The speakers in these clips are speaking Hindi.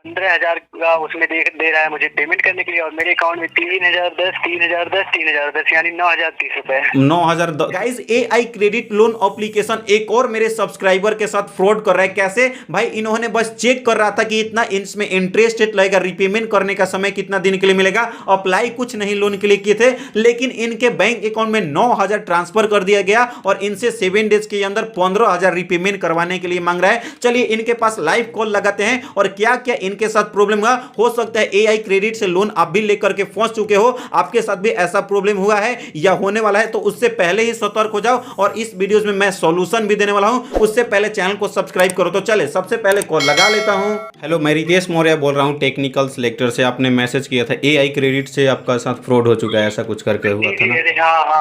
15,000 का उसमें दे रहा है मुझे पेमेंट करने के लिए, और मेरे अकाउंट में 3,010 यानी 9,030 रुपए। 9,010। Guys AI credit loan application एक और मेरे सब्सक्राइबर के साथ फ्रॉड कर रहा है। कैसे भाई? इन्होंने बस चेक कर रहा था कि इतना इसमें इंटरेस्ट रेट लगेगा, रिपेमेंट करने का समय कितना दिन के लिए मिलेगा, अप्लाई कुछ नहीं लोन के लिए किए थे, लेकिन इनके बैंक अकाउंट में 9,000 ट्रांसफर कर दिया गया और इनसे 7 डेज के अंदर 15,000 रिपेमेंट करवाने के लिए मांग रहा है। चलिए इनके पास लाइव कॉल लगाते हैं और क्या क्या इनके साथ प्रॉब्लम हुआ। हो सकता है AI क्रेडिट से लोन आप भी लेकर के फंस चुके हो, आपके साथ भी ऐसा प्रॉब्लम हुआ है या होने वाला है, तो उससे पहले ही सतर्क हो जाओ। और इस वीडियोस में मैं सॉल्यूशन भी देने वाला हूं, उससे पहले चैनल को सब्सक्राइब करो। तो चले सबसे पहले कॉल लगा लेता हूं। हेलो, मैं रितेश मौर्य बोल रहा हूं टेक्निकल सिलेक्टर से। आपने मैसेज किया था AI क्रेडिट से आपका साथ फ्रॉड हो चुका है, ऐसा कुछ करके हुआ था ना?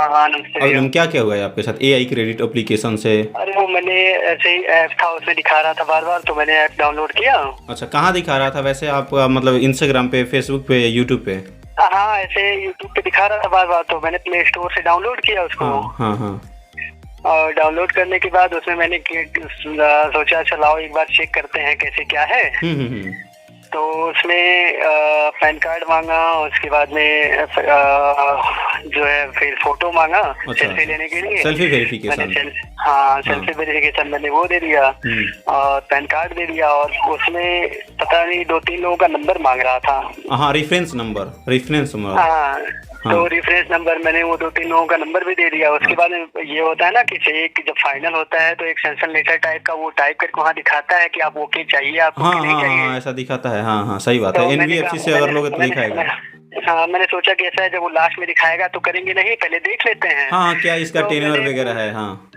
हाँ, नमस्ते। क्या क्या हुआ है आपके साथ AI क्रेडिट एप्लीकेशन से? अरे वो मैंने ऐसे ही ऐप था, उसमें दिखा रहा था बार बार, तो मैंने ऐप डाउनलोड किया। अच्छा, कहाँ दिखा रहा था वैसे? आप मतलब इंस्टाग्राम पे, फेसबुक पे, यूट्यूब पे? हाँ, ऐसे यूट्यूब पे दिखा रहा था बार बार, तो मैंने प्ले स्टोर से डाउनलोड किया उसको। हाँ। और डाउनलोड करने के बाद उसमें मैंने सोचा चलाओ एक बार चेक करते हैं कैसे क्या है। तो उसमें पैन कार्ड मांगा, उसके बाद में जो है फिर फोटो मांगा। अच्छा, सेल्फी लेने के लिए सेल्फी वेरिफिकेशन। सेल्फी वेरिफिकेशन मैंने वो दे दिया और पैन कार्ड दे दिया, और उसमें पता नहीं 2-3 लोगों का नंबर मांग रहा था। हाँ, रेफरेंस नंबर। हाँ, तो रेफरेंस नंबर मैंने वो 2-3 लोगों का नंबर भी दे दिया। उसके बाद ये होता है ना कि एक जब फाइनल होता है तो एक सेंशन लेटर टाइप का वो टाइप करके वहाँ दिखाता है कि आप ओके चाहिए, आपको नहीं चाहिए। ऐसा दिखाता है। हाँ, सही बात है। NBFC से अगर लोग तो दिखाएगा। हाँ, मैंने सोचा कि ऐसा है, जब वो लास्ट में दिखाएगा तो करेंगे नहीं, पहले देख लेते हैं। हाँ, क्या इसका टेन्योर वगैरह है। हाँ,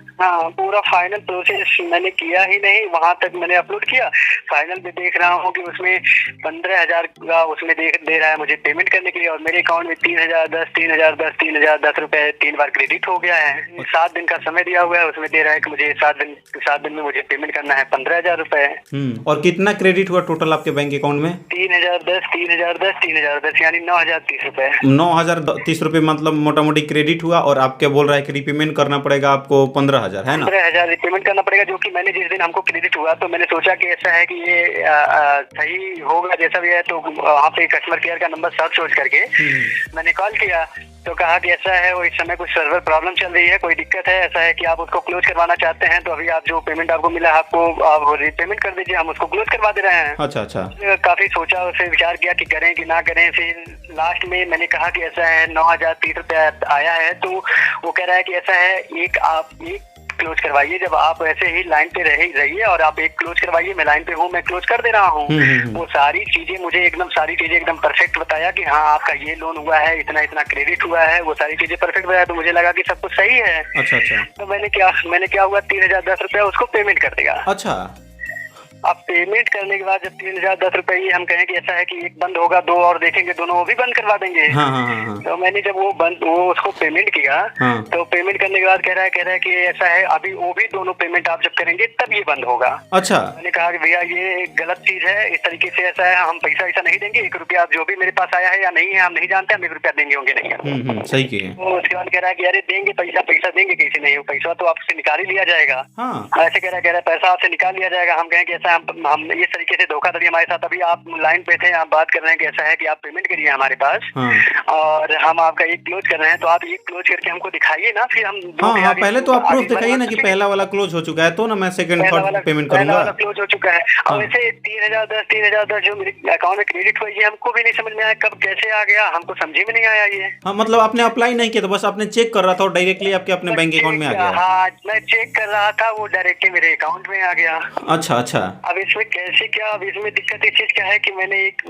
पूरा फाइनल प्रोसेस मैंने किया ही नहीं, वहां तक मैंने अपलोड किया। फाइनल में देख रहा हूँ कि उसमें 15,000 का उसमें दे रहा है मुझे पेमेंट करने के लिए, और मेरे अकाउंट में 3,010 रुपए 3 बार क्रेडिट हो गया है। 7 दिन का समय दिया हुआ है, उसमें दे रहा है कि मुझे 7 दिन में मुझे पेमेंट करना है 15,000 रुपए। और कितना क्रेडिट हुआ टोटल आपके बैंक अकाउंट में? 3,010 यानी 9,030 रुपए। 9,030 रुपए मतलब मोटा मोटी क्रेडिट हुआ, और आपके बोल रहा है कि रिपेमेंट करना पड़ेगा आपको 15,000, है ना? 15,000 रिपेमेंट करना पड़ेगा, जो कि मैंने जिस दिन हमको क्रेडिट हुआ तो मैंने सोचा कि ऐसा है कि ये सही होगा जैसा भी है। तो वहाँ पे कस्टमर केयर का नंबर सर्च करके मैंने कॉल किया, तो कहा कि ऐसा है, वो इस समय कुछ सर्वर प्रॉब्लम चल रही है, कोई दिक्कत है, ऐसा है कि आप उसको क्लोज करवाना चाहते हैं, तो अभी आप जो पेमेंट आपको मिला आपको आप रिपेमेंट कर दीजिए, हम उसको क्लोज करवा दे रहे हैं। अच्छा। काफी सोचा, उसे विचार किया कि करें कि ना करें। फिर लास्ट में मैंने कहा कि ऐसा है 9,030 रुपए आया है, तो वो कह रहा है कि ऐसा है आप एक क्लोज करवाइए, जब आप ऐसे ही लाइन पे रहिए और आप एक क्लोज करवाइए, मैं लाइन पे हूँ, मैं क्लोज कर दे रहा हूँ। वो सारी चीजें एकदम परफेक्ट बताया कि हाँ आपका ये लोन हुआ है, इतना क्रेडिट हुआ है, वो सारी चीजें परफेक्ट बताया, तो मुझे लगा कि सब कुछ सही है। अच्छा। तो मैंने क्या हुआ, 3,010 रुपया उसको पेमेंट कर दिया। अच्छा। अब पेमेंट करने के बाद जब 3,010 रुपए हम कहें कि ऐसा है कि एक बंद होगा, 2 और देखेंगे, दोनों वो भी बंद करवा देंगे। तो मैंने जब वो उसको पेमेंट किया, तो पेमेंट करने के बाद कह रहा है कि ऐसा है अभी वो भी दोनों पेमेंट आप जब करेंगे तब ये बंद होगा। अच्छा। मैंने कहा कि भैया ये गलत चीज है, इस तरीके से ऐसा है, हम पैसा ऐसा नहीं देंगे, 1 रुपया जो भी मेरे पास आया है या नहीं है हम नहीं जानते, हम 1 रुपया देंगे होंगे नहीं। सही किए। तो उसके बाद कह रहा है कि अरे देंगे पैसा देंगे, कैसे नहीं, पैसा तो आपसे निकाल ही लिया जाएगा। ऐसे कह रहा है पैसा आपसे निकाल लिया जाएगा। हम कहें कि ऐसा हम इस तरीके से धोखाधड़ी हमारे साथ, अभी आप लाइन पे थे, आप बात कर रहे हैं कि ऐसा है कि आप पेमेंट करिए हमारे पास, और हम आपका एक क्लोज कर रहे हैं, तो आप एक क्लोज करके हमको दिखाइए ना, फिर हम पहले तो आप प्रूफ दिखाइए ना कि पहला वाला क्लोज हो चुका है, तो ना मैं सेकंड थर्ड पेमेंट करूंगा। पहला क्लोज हो चुका है, और वैसे 3,010 जो मेरे अकाउंट में क्रेडिट हुआ, ये हमको भी नहीं समझ में आया कब कैसे आ गया, हमको समझ में नहीं आया ये। हाँ, मतलब आपने अप्लाई नहीं किया था, बस आपने चेक कर रहा था और डायरेक्टली आपके अपने बैंक अकाउंट में आ गया? हाँ, मैं चेक कर रहा था, वो डायरेक्टली मेरे अकाउंट में आ गया। अच्छा। अब इसमें कैसे क्या, अब इसमें दिक्कत इस चीज क्या है कि मैंने एक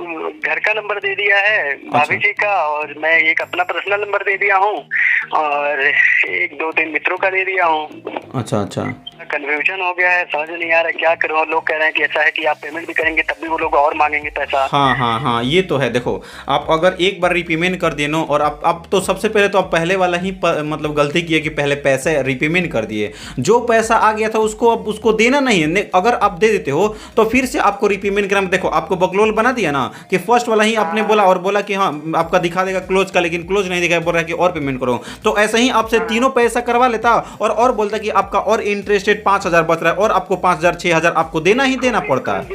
घर का नंबर दे दिया है भाभी जी का, और मैं एक अपना पर्सनल नंबर दे दिया हूँ, और 1-2-3 मित्रों का दे दिया हूँ। अच्छा। कंफ्यूजन हो गया है, समझ नहीं आ रहा क्या करूँ। और लोग कह रहे हैं कि ऐसा है कि आप पेमेंट भी करेंगे तब भी वो लोग और मांगेंगे पैसा। हाँ, ये तो है। देखो, आप अगर एक बार रिपेमेंट कर दिए नो, और आप तो सबसे पहले तो आप पहले वाला ही मतलब गलती किए कि पहले पैसे रिपेमेंट कर दिए, जो पैसा आ गया था उसको अब उसको देना नहीं है। अगर आप दे देते हो तो फिर से आपको रिपेमेंट करना। देखो, आपको बकलोल बना दिया ना कि फर्स्ट वाला ही आपने बोला कि हाँ आपका दिखा देगा क्लोज का, लेकिन क्लोज नहीं दिखाया, बोल रहा है कि और पेमेंट करो। तो ऐसे ही आपसे तीनों पैसा करवा लेता और बोलता कि आपका और इंटरेस्ट लिमिट 5,000 बच रहा है और आपको 5,000 6,000 आपको देना ही देना पड़ता है।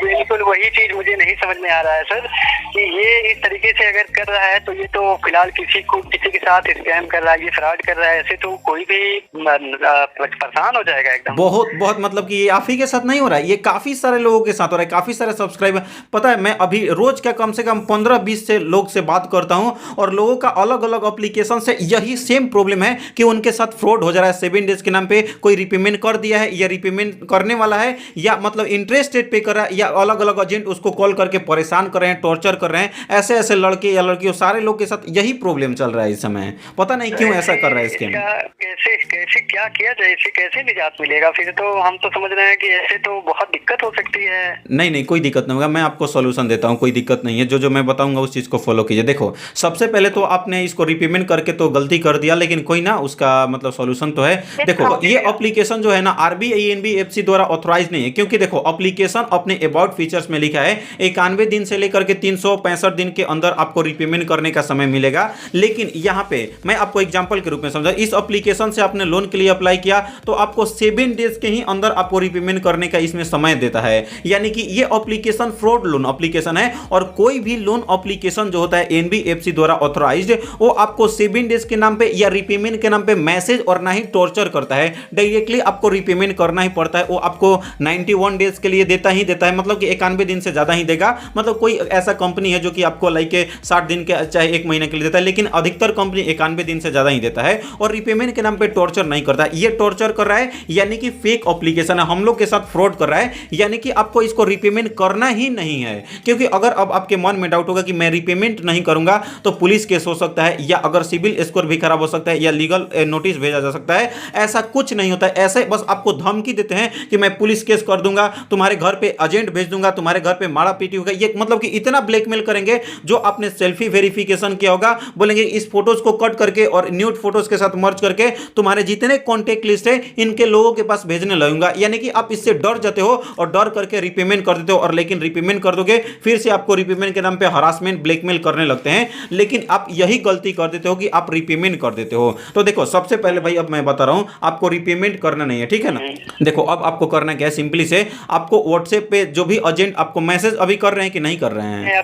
बिल्कुल वही चीज मुझे नहीं समझ में आ रहा है सर, कि ये इस तरीके से अगर कर रहा है तो ये तो फिलहाल किसी के साथ स्कैम कर रहा है, ये फ्रॉड कर रहा है, ऐसे तो कोई भी परेशान हो जाएगा एकदम। बहुत बहुत मतलब कि ये आप ही के साथ नहीं हो रहा है, ये काफी सारे लोगों के साथ हो रहा है, काफी सारे सब्सक्राइबर। पता है मैं अभी रोज का कम से कम 15-20 से लोग से बात करता हूं और लोगों का अलग अलग एप्लीकेशन से यही सेम प्रॉब्लम है कि उनके साथ फ्रॉड हो जा रहा है। 7 डेज के नाम पे कोई रिपेमेंट कर दिया है या रिपेमेंट करने वाला है या मतलब इंटरेस्ट रेट पे कर रहा है, या अलग अलग एजेंट उसको कॉल करके परेशान कर रहे हैं, टॉर्चर कर रहे हैं। ऐसे ऐसे लड़के या लड़कियों सारे लोग के साथ यही प्रॉब्लम चल रहा है इस समय, पता नहीं क्यों ऐसा कर रहा है स्कैम। कैसे कैसे क्या किया जाए, इससे कैसे निजात मिलेगा? फिर तो हम तो समझ रहे हैं कि ऐसे तो बहुत दिक्कत हो सकती है। नहीं कोई दिक्कत नहीं होगा, मैं आपको सॉल्यूशन देता हूं, कोई दिक्कत नहीं है। जो मैं बताऊंगा उस चीज को फॉलो कीजिए। देखो सबसे पहले तो आपने इसको रिपेमेंट करके तो गलती कर दिया, लेकिन कोई ना उसका मतलब सॉल्यूशन तो है। देखो ये एप्लीकेशन जो है ना आरबीआई एनबीएफसी द्वारा ऑथराइज नहीं है, क्योंकि देखो एप्लीकेशन अपने अबाउट फीचर्स में लिखा है 91 दिन से लेकर के 365 दिन के अंदर आपको रिपेमेंट करने का समय मिलेगा। लेकिन यहां पे मैं आपको एग्जांपल के रूप में समझा, इस एप्लीकेशन से आपने लोन के लिए अप्लाई किया तो आपको 7 डेज के ही अंदर आपको रिपेमेंट करने का इसमें समय देता है। यानी कि ये एप्लीकेशन फ्रॉड लोन एप्लीकेशन है, और कोई भी लोन एप्लीकेशन जो होता है एनबीएफसी द्वारा ऑथराइज्ड, वो आपको 7 डेज के नाम पे या रिपेमेंट के नाम पे मैसेज और ना ही टॉर्चर करता है, डायरेक्टली आपको रिपेमेंट करना ही पड़ता है। वो आपको 91 डेज के लिए देता ही देता है, मतलब कि 91 दिन से ज्यादा ही देगा। मतलब कोई ऐसा कंपनी है जो कि आपको लाइक 60 दिन के चाहे 1 महीने के लिए देता है, लेकिन अधिकतर कंपनी 91 दिन से ज्यादा ही देता है और रिपेमेंट के नाम पे टॉर्चर नहीं करता है। ये टॉर्चर कर रहा है यानी कि फेक एप्लीकेशन है, हम लोग के साथ फ्रॉड कर रहा है, यानी कि आपको इसको रिपेमेंट करना ही नहीं है। क्योंकि अगर अब आपके मन में डाउट होगा कि मैं रिपेमेंट नहीं करूंगा तो पुलिस केस हो सकता है, या अगर सिविल स्कोर भी खराब हो सकता है, या लीगल नोटिस भेजा जा सकता है। ऐसा कुछ नहीं होता है, ऐसे बस आपको धमकी देते हैं कि मैं पुलिस केस कर दूंगा, तुम्हारे घर पे एजेंट भेज दूंगा, तुम्हारे घर पे मारा पीटी होगा। ये मतलब कि इतना ब्लैकमेल करेंगे, जो आपने सेल्फी वेरिफिकेशन किया होगा बोलेंगे इस फोटोज को कट करके और न्यूड फोटोज के साथ मर्ज करके तुम्हारे जितने कॉन्टेक्ट लिस्ट है इनके लोगों के पास भेजने लगूंगा। यानी कि आप इससे डर जाते हो और डर करके रिपेमेंट कर देते हो, और लेकिन रिपेमेंट कर दोगे फिर से आपको रिपेमेंट के नाम पे हरासमेंट ब्लैकमेल करने लगते हैं। लेकिन आप यही गलती कर देते हो कि आप रिपेमेंट कर देते हो। तो देखो सबसे पहले भाई अब मैं बता रहा हूं, आपको रिपेमेंट करना नहीं है, ठीक है ना। देखो अब आपको करना क्या है, सिंपली से आपको व्हाट्सएप पे जो भी एजेंट आपको मैसेज अभी कर रहे हैं कि नहीं कर रहे हैं?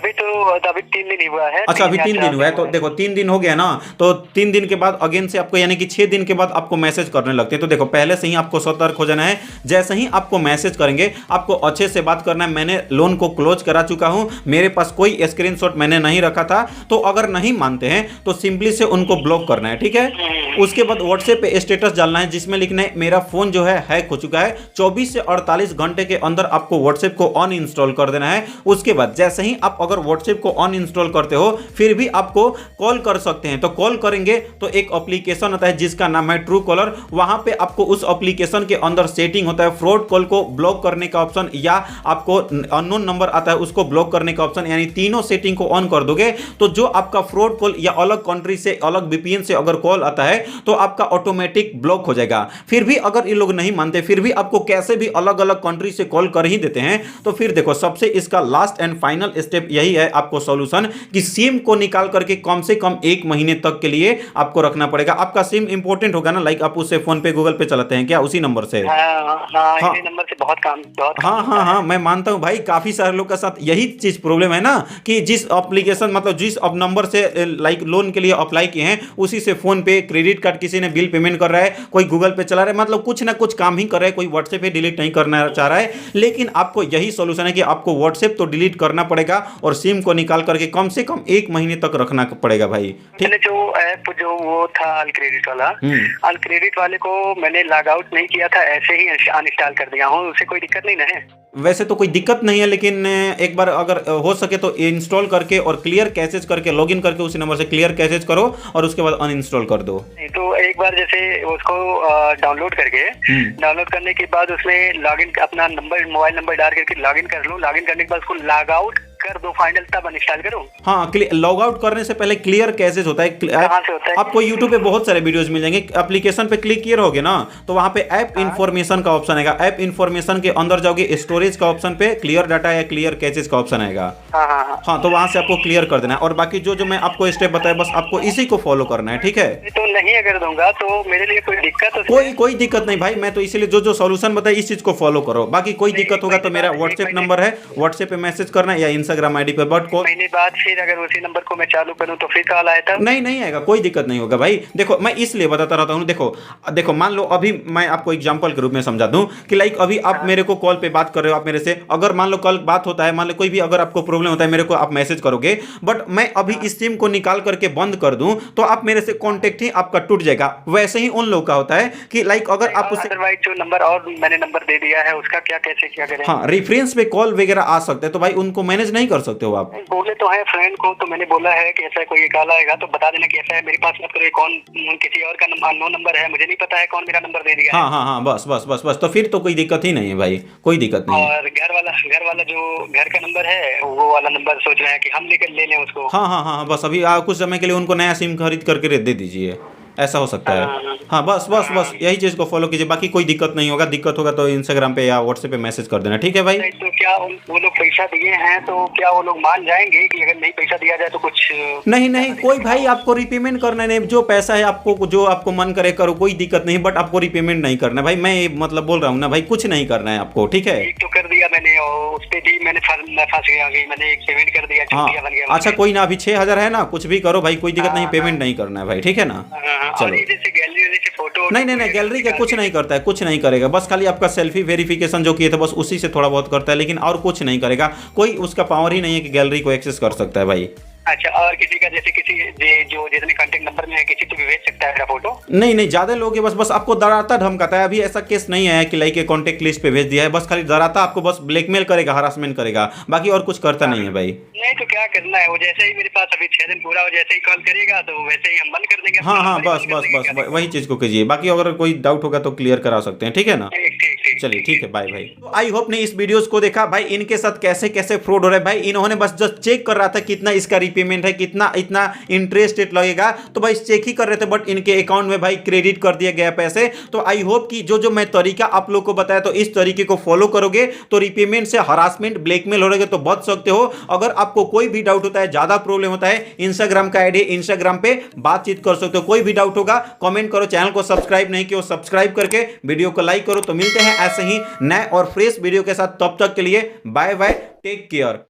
अभी 3 दिन ही हुआ है। अच्छा अभी 3 दिन हुआ है, तो देखो 3 दिन हो गया ना, तो 3 दिन के बाद अगेन से आपको यानी कि 6 दिन के बाद आपको मैसेज करने लगते हैं। तो देखो पहले से ही आपको सतर्क हो जाना है। जैसे ही आपको मैसेज करेंगे आपको अच्छे से बात करना है, मैंने लोन को क्लोज करा चुका हूं, मेरे पास कोई स्क्रीनशॉट मैंने नहीं रखा था। तो अगर नहीं मानते हैं तो सिंपली से उनको ब्लॉक करना है, ठीक है। उसके बाद व्हाट्सएप पे स्टेटस डालना है जिसमें लिखना है मेरा फोन जो है हैक हो चुका है। 24 से 48 घंटे के अंदर आपको व्हाट्सएप को अनइंस्टॉल कर देना है। उसके बाद जैसे ही आप अगर व्हाट्सएप को अनइंस्टॉल करते हो फिर भी आपको कॉल कर सकते हैं। तो कॉल करेंगे तो एक एप्लीकेशन आता है जिसका नाम है ट्रू कॉलर। वहां पे आपको उस एप्लीकेशन के अंदर सेटिंग होता है फ्रॉड कॉल को ब्लॉक करने का ऑप्शन, या आपको अननोन नंबर आता है उसको ब्लॉक करने का ऑप्शन। यानी तीनों सेटिंग को ऑन कर दोगे तो जो आपका फ्रॉड कॉल या अलग कंट्री से अलग वीपीएन से अगर कॉल आता है तो आपका ऑटोमेटिक ब्लॉक हो जाएगा। फिर भी अगर ये लोग नहीं मानते, फिर भी आपको कैसे भी अलग अलग कंट्री से कॉल कर ही देते हैं, तो फिर देखो सबसे इसका लास्ट एंड फाइनल स्टेप यही है आपको सॉल्यूशन, कि सिम को निकाल करके कम से कम 1 महीने तक के लिए आपको रखना पड़ेगा। आपका सिम इंपॉर्टेंट होगा ना, लाइक आप उससे फोन पे गूगल पे चलाते हैं क्या उसी नंबर से? हाँ, इसी नंबर से बहुत काम हाँ मैं मानता हूं भाई, काफी सारे लोग के साथ यही चीज प्रॉब्लम है ना, कि जिस एप्लीकेशन मतलब जिस अब नंबर से लाइक लोन के लिए अप्लाई किए हैं उसी से फोन पे क्रेडिट कार्ड किसी ने बिल पेमेंट कर रहा है, कोई गूगल पे चला रहा है, मतलब कुछ ना कुछ काम ही कर रहा है, कोई व्हाट्सएप पे डिलीट नहीं करना चाह रहा है। लेकिन आपको यही सॉल्यूशन है कि आपको व्हाट्सएप तो डिलीट करना पड़ेगा और सिम को निकाल करके कम से कम 1 महीने तक रखना पड़ेगा भाई। मैंने जो ऐप जो वो था अल क्रेडिट वाला, अल क्रेडिट वाले को मैंने लॉग आउट नहीं किया था, ऐसे ही अनइंस्टॉल कर दिया हूँ। उससे कोई दिक्कत नहीं ना है? वैसे तो कोई दिक्कत नहीं है, लेकिन एक बार अगर हो सके तो इंस्टॉल करके और क्लियर कैशेज करके लॉगिन करके उसी नंबर से क्लियर कैशेज करो और उसके बाद अनइंस्टॉल कर दो। तो एक बार जैसे उसको डाउनलोड करके डाउनलोड करने के बाद उसमें लॉगिन अपना नंबर मोबाइल नंबर डाल करके लॉगिन कर लूँ, लॉगिन करने के बाद उसको लॉग आउट कर दो फाइनल तब अनइंस्टॉल करूं? हाँ, लॉग आउट करने से पहले क्लियर कैसेज होता है। कहाँ से होता है? आपको यूट्यूब पे बहुत सारे वीडियोस मिल जाएंगे। एप्लीकेशन पे क्लिक किए रहोगे ना तो वहां पे ऐप इन्फॉर्मेशन का ऑप्शन आएगा। ऐप इन्फॉर्मेशन के अंदर जाओगे, स्टोरेज का ऑप्शन पे क्लियर डाटा या क्लियर कैसेज का ऑप्शन आएगा। हाँ, तो वहां से आपको क्लियर कर देना है। और बाकी जो मैं आपको स्टेप बताया बस आपको इसी को फॉलो करना है, ठीक है? तो नहीं अगर दूंगा तो मेरे लिए कोई दिक्कत? कोई दिक्कत नहीं भाई, मैं तो इसीलिए जो सॉल्यूशन बताया इस चीज को फॉलो करो। बाकी कोई दिक्कत होगा तो मेरा व्हाट्सएप नंबर है, व्हाट्सएप पे मैसेज करना या इंस्टाग्राम आईडी पे। बट महीने बाद फिर अगर उसी नंबर को मैं चालू करूं तो फिर कॉल आया था? नहीं आएगा, कोई दिक्कत नहीं होगा भाई। देखो मैं इसलिए बताता रहता हूँ। देखो मान लो अभी मैं आपको एग्जांपल के रूप में समझा दूं कि लाइक अभी आप मेरे को कॉल पे बात कर रहे हो, आप मेरे से अगर मान लो कल बात होता है, मान लो कोई भी अगर आपको प्रॉब्लम होता है मेरे को आप मैसेज करोगे, बट मैं अभी इस सिम को निकाल करके बंद कर दूं तो आप मेरे से कॉन्टेक्ट ही आपका टूट जाएगा। वैसे ही उन लोग का होता है कि लाइक अगर आप उससे अदरवाइज जो नंबर और मैंने नंबर दे दिया है उसका क्या करें? हाँ, रेफरेंस पे कॉल वगैरह आ सकते हैं तो भाई उनको मैनेज नहीं कर सकते हो आप। बोले तो है फ्रेंड को, तो मैंने बोला है कि ऐसा कोई कॉल आएगा तो बता देना कि ऐसा है, मेरे पास मत करो, कौन किसी और का अननोन नंबर है, मुझे नहीं पता है कौन मेरा नंबर दे दिया है। हाँ, बस तो फिर तो कोई दिक्कत ही नहीं है भाई, कोई दिक्कत नहीं। और घर वाला जो घर का नंबर है वो वाला नंबर सोच रहे हैं कि हम ले लें उसको। हाँ, बस अभी कुछ समय के लिए उनको नया सिम खरीद करके दे दीजिए, ऐसा हो सकता है। हाँ, बस यही चीज को फॉलो कीजिए, बाकी कोई दिक्कत नहीं होगा। दिक्कत होगा तो इंस्टाग्राम पे या व्हाट्सएप पे मैसेज कर देना, ठीक है भाई? तो क्या वो लोग पैसा दिए हैं तो क्या वो लोग मान जाएंगे कि अगर नहीं पैसा दिया जाए तो कुछ? नहीं, कोई भाई आपको रिपेमेंट करना नहीं, जो पैसा है आपको जो आपको मन करे करो, कोई दिक्कत नहीं, बट आपको रिपेमेंट नहीं करना भाई। मैं मतलब बोल रहा हूँ ना भाई, कुछ नहीं करना है आपको, ठीक है? एक तो कर दिया मैंने और उस पे भी मैंने फंस गया कि मैंने एक पेमेंट कर दिया, चूतिया बन गया। अच्छा कोई ना, अभी 6,000 है ना, कुछ भी करो भाई, कोई दिक्कत नहीं, पेमेंट नहीं करना है भाई, ठीक है ना? चलो नहीं, गैलरी के कुछ नहीं करता है, कुछ नहीं करेगा, बस खाली आपका सेल्फी वेरिफिकेशन जो किए थे बस उसी से थोड़ा बहुत करता है, लेकिन और कुछ नहीं करेगा। कोई उसका पावर ही नहीं है कि गैलरी को एक्सेस कर सकता है भाई। अच्छा, और किसी का जैसे जो जितने कांटेक्ट नंबर में है किसी को भी भेज सकता है मेरा फोटो? नहीं, ज्यादा लोग हैं, बस आपको डराता धमकाता है। अभी ऐसा केस नहीं आया कि लाइक के कॉन्टेक्ट लिस्ट पे भेज दिया है, बस खाली डराता आपको, बस ब्लैकमेल करेगा, हरासमेंट करेगा, बाकी और कुछ करता नहीं है भाई। नहीं तो क्या करना है, वो जैसे ही मेरे पास अभी 6 दिन पूरा हो, जैसे ही कॉल करेगा तो वैसे ही हम बंद कर देंगे। हाँ, बस वही चीज को कीजिए। बाकी अगर कोई डाउट होगा तो क्लियर करा सकते हैं, ठीक है ना? चलिए ठीक है, बाय भाई। तो आई होप ने इस वीडियोस को देखा भाई, इनके साथ कैसे कैसे फ्रॉड हो रहा है भाई। इन्होंने बस जस्ट चेक कर रहा था कितना इसका रिपेमेंट है, कितना इतना इंटरेस्ट रेट लगेगा, तो भाई चेक ही कर रहे थे, बट इनके अकाउंट में भाई क्रेडिट कर दिया गया पैसे। तो आई होप कि जो मैं तरीका आप लोग को बताया तो इस तरीके को फॉलो करोगे तो रिपेमेंट से हरासमेंट ब्लैकमेल हो रहे तो बच सकते हो। अगर आपको कोई भी डाउट होता है, ज्यादा प्रॉब्लम होता है, इंस्टाग्राम का आईडी, इंस्टाग्राम पे बातचीत कर सकते हो। कोई भी डाउट होगा कमेंट करो, चैनल को सब्सक्राइब नहीं किया सब्सक्राइब करके वीडियो को लाइक करो। तो मिलते हैं ऐसे ही नए और फ्रेश वीडियो के साथ, तब तक के लिए बाय बाय, टेक केयर।